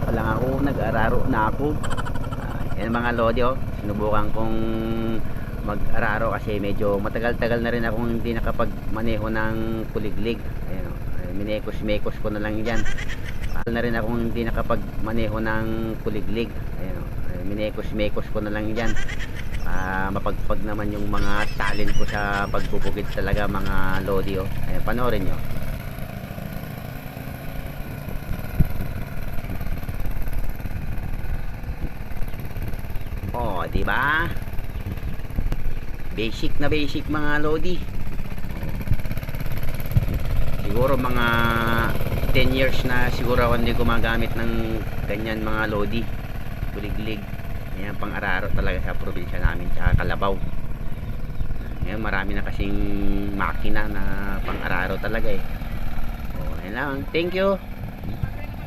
pa lang ako, nag-araro na ako. Yan mga lodi, oh. Sinubukan kong mag-araro kasi medyo matagal-tagal na rin akong hindi nakapagmaneho ng kuliglig. Ayan, oh. Minekos-mekos ko na lang yan. Matagal na rin akong hindi nakapagmaneho ng kuliglig. Ayan, oh. Minekos-mekos ko na lang yan. Mapagpag naman yung mga talent ko sa pagbubukid talaga mga lodi, oh. Ayan, panoorin nyo. Oh, di ba? Basic na basic mga lodi. Siguro mga 10 years na siguro ako hindi gumagamit ng ganyan mga lodi. Kuliglig. Yan pang-araro talaga sa probinsya namin tsaka Kalabaw. Ngayon marami na kasing makina na pang-araro talaga eh. Oh, yan lang. Thank you.